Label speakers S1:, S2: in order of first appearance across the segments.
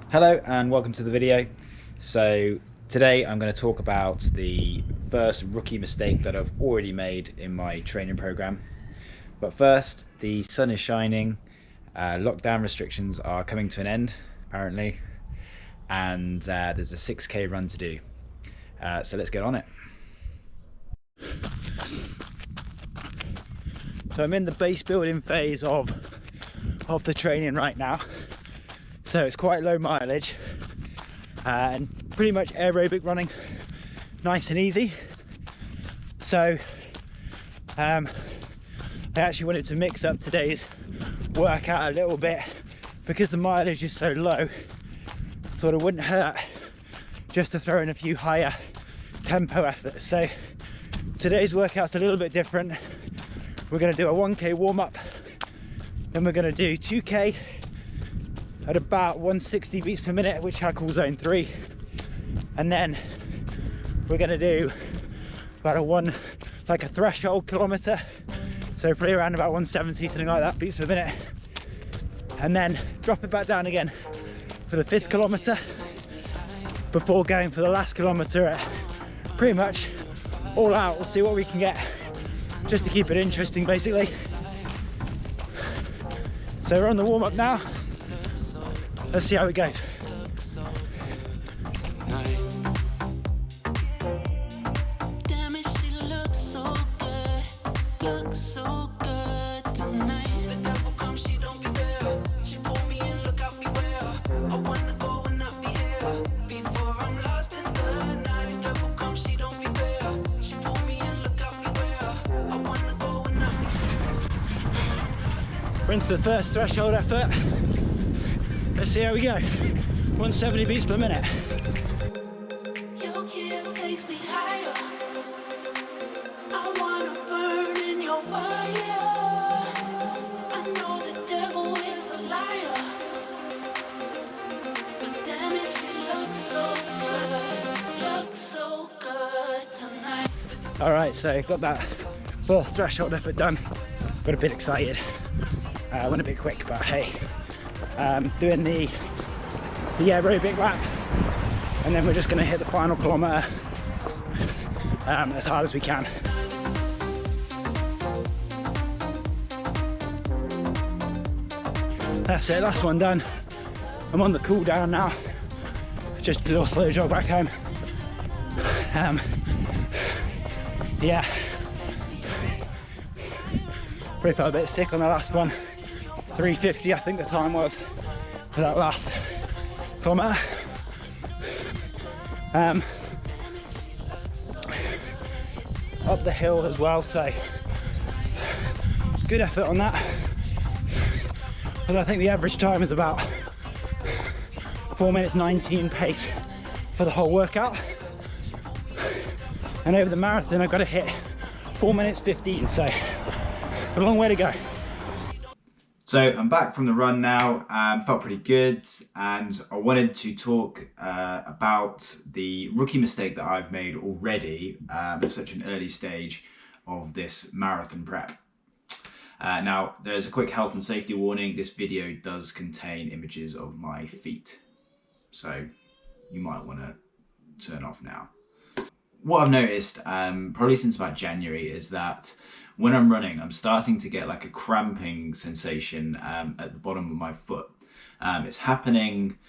S1: Hello and welcome to the video. So today I'm going to talk about the first rookie mistake that I've already made in my training program. But first, the sun is shining, lockdown restrictions are coming to an end apparently, and there's a 6k run to do. So let's get on it. So I'm in the base building phase of the training right now. So it's quite low mileage and pretty much aerobic running, nice and easy. So I actually wanted to mix up today's workout a little bit because the mileage is so low. I thought it wouldn't hurt just to throw in a few higher tempo efforts. So today's workout's a little bit different. We're going to do a 1k warm-up, then we're going to do 2k at about 160 beats per minute, which I call zone 3, and then we're going to do about a threshold kilometer, so probably around about 170, something like that, beats per minute, and then drop it back down again for the 5th kilometer before going for the last kilometer at pretty much all out. We'll see what we can get just to keep it interesting, basically. So we're on the warm-up now. Let's see how it goes. We're into the first threshold effort. Let's see how we go. 170 beats per minute. Your kiss takes me higher. I wanna burn in your fire. I know the devil is a liar, but damn it, she looks so good tonight. All right, so got that fourth threshold effort done. Got a bit excited. Went a bit quick, but hey. Doing the aerobic lap, and then we're just going to hit the final kilometer as hard as we can. That's it, last one done. I'm on the cool down now, just a little slow jog back home. Yeah, probably felt a bit sick on the last one. 3:50 I think the time was for that last kilometer. Up the hill as well, so good effort on that. But I think the average time is about 4 minutes 19 pace for the whole workout. And over the marathon I've got to hit 4 minutes 15, so a long way to go. So I'm back from the run now, felt pretty good, and I wanted to talk about the rookie mistake that I've made already at such an early stage of this marathon prep. Now, there's a quick health and safety warning. This video does contain images of my feet, so you might want to turn off now. What I've noticed, probably since about January, is that when I'm running, I'm starting to get like a cramping sensation at the bottom of my foot. It's happening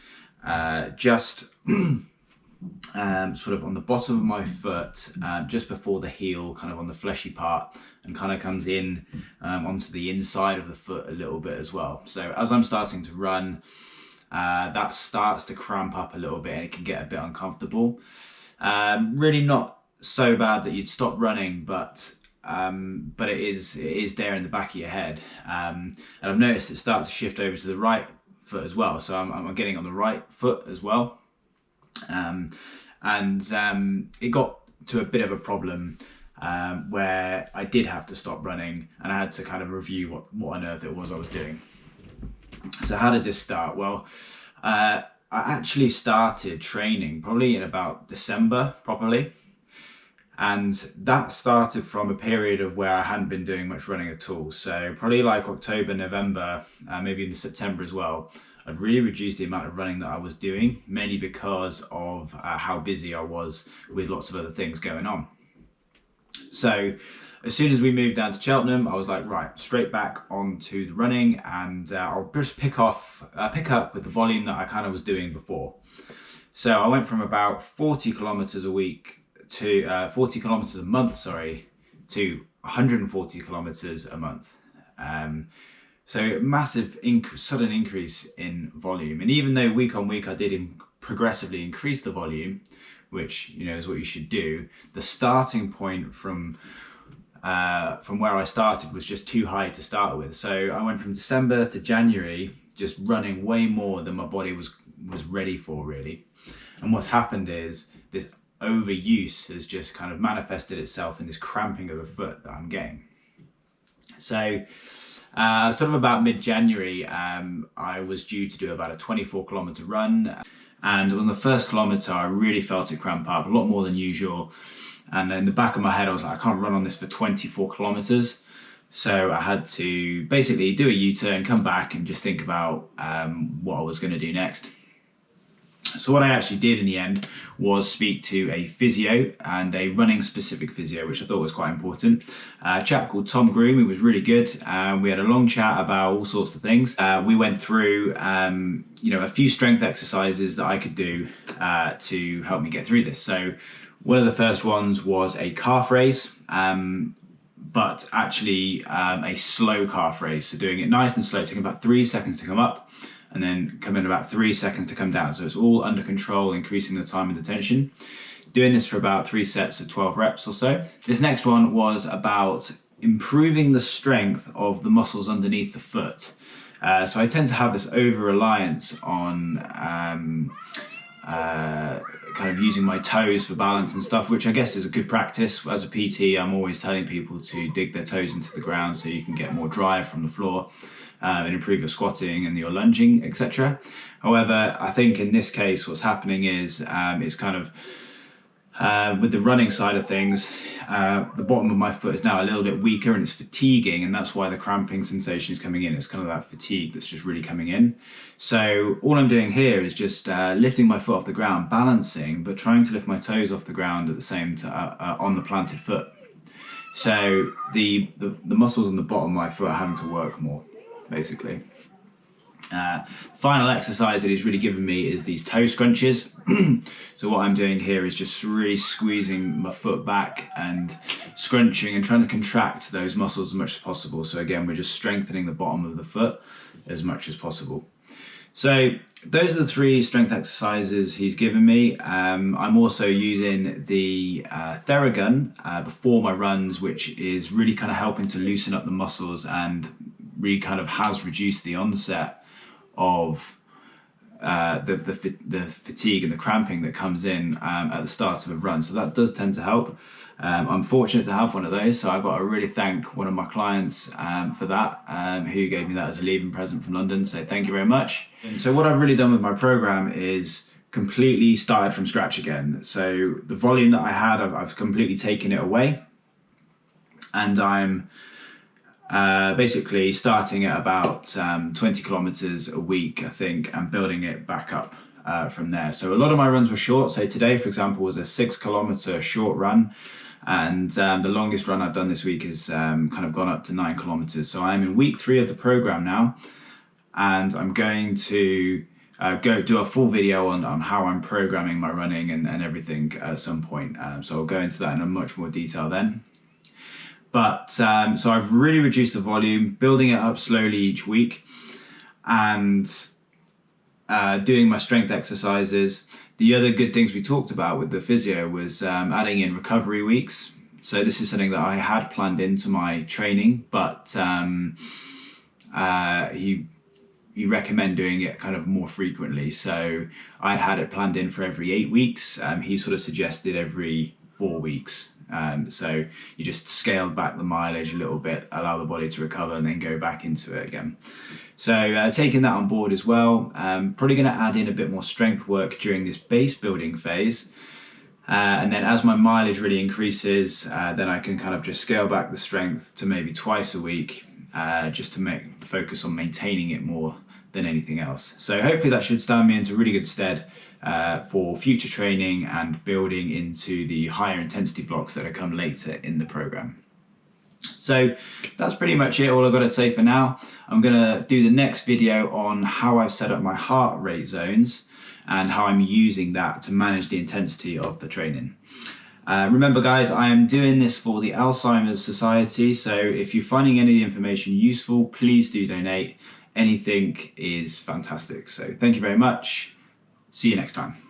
S1: just sort of on the bottom of my foot, just before the heel, kind of on the fleshy part, and kind of comes in onto the inside of the foot a little bit as well. So as I'm starting to run, that starts to cramp up a little bit and it can get a bit uncomfortable. Really not so bad that you'd stop running, but it is there in the back of your head. And I've noticed it start to shift over to the right foot as well. So I'm getting on the right foot as well. It got to a bit of a problem where I did have to stop running and I had to kind of review what on earth it was I was doing. So how did this start? Well, I actually started training probably in about December properly. And that started from a period of where I hadn't been doing much running at all. So probably like October, November, maybe in September as well,
S2: I'd really reduced the amount of running that I was doing, mainly because of how busy I was with lots of other things going on. So as soon as we moved down to Cheltenham, I was like, right, straight back onto the running, and I'll just pick up with the volume that I kind of was doing before. So I went from about 40 kilometers a week to 40 kilometers a month, sorry, to 140 kilometers a month. So massive sudden increase in volume. And even though week on week I did progressively increase the volume, which is what you should do, the starting point from where I started was just too high to start with. So I went from December to January just running way more than my body was ready for, really. And what's happened is this overuse has just kind of manifested itself in this cramping of the foot that I'm getting. So sort of about mid-January, I was due to do about a 24-kilometer run, and on the first kilometer I really felt it cramp up a lot more than usual. And in the back of my head I was like, I can't run on this for 24 kilometers. So I had to basically do a U-turn, come back and just think about what I was going to do next. So what I actually did in the end was speak to a physio, and a running specific physio, which I thought was quite important. A chap called Tom Groom, who was really good. We had a long chat about all sorts of things. We went through a few strength exercises that I could do to help me get through this. So one of the first ones was a calf raise, but actually a slow calf raise. So doing it nice and slow, taking about 3 seconds to come up, and then come in about 3 seconds to come down. So it's all under control, increasing the time and the tension. Doing this for about 3 sets of 12 reps or so. This next one was about improving the strength of the muscles underneath the foot. So I tend to have this over-reliance on kind of using my toes for balance and stuff, which I guess is a good practice. As a PT, I'm always telling people to dig their toes into the ground so you can get more drive from the floor. And improve your squatting and your lunging, etc. However, I think in this case what's happening is it's kind of with the running side of things, the bottom of my foot is now a little bit weaker and it's fatiguing, and that's why the cramping sensation is coming in. It's kind of that fatigue that's just really coming in. So all I'm doing here is just lifting my foot off the ground, balancing, but trying to lift my toes off the ground at the same time on the planted foot. So the muscles on the bottom of my foot are having to work more, basically. Final exercise that he's really given me is these toe scrunches. So what I'm doing here is just really squeezing my foot back and scrunching and trying to contract those muscles as much as possible. So again, we're just strengthening the bottom of the foot as much as possible. So those are the 3 strength exercises he's given me. I'm also using the Theragun before my runs, which is really kind of helping to loosen up the muscles and really kind of has reduced the onset of the fatigue and the cramping that comes in at the start of a run. So that does tend to help. I'm fortunate to have one of those, so I've got to really thank one of my clients for that, who gave me that as a leaving present from London, so thank you very much. And so what I've really done with my program is completely started from scratch again. So the volume that I had, I've completely taken it away, and I'm basically starting at about 20 kilometers a week, I think, and building it back up from there. So a lot of my runs were short. So today, for example, was a 6 kilometer short run, and the longest run I've done this week has kind of gone up to 9 kilometers. So I'm in week 3 of the program now, and I'm going to go do a full video on how I'm programming my running and everything at some point. So I'll go into that in a much more detail then. But so I've really reduced the volume, building it up slowly each week, and doing my strength exercises. The other good things we talked about with the physio was adding in recovery weeks. So this is something that I had planned into my training, but he recommend doing it kind of more frequently. So I had it planned in for every 8 weeks. He sort of suggested every 4 weeks. So you just scale back the mileage a little bit, allow the body to recover, and then go back into it again. So taking that on board as well. Probably going to add in a bit more strength work during this base building phase. And then as my mileage really increases, then I can kind of just scale back the strength to maybe twice a week, just to focus on maintaining it more than anything else. So hopefully that should stand me into really good stead for future training and building into the higher intensity blocks that come later in the program. So that's pretty much it, all I've got to say for now. I'm going to do the next video on how I've set up my heart rate zones and how I'm using that to manage the intensity of the training. Remember guys, I am doing this for the Alzheimer's Society, so if you're finding any of the information useful, please do donate. Anything is fantastic. So thank you very much. See you next time.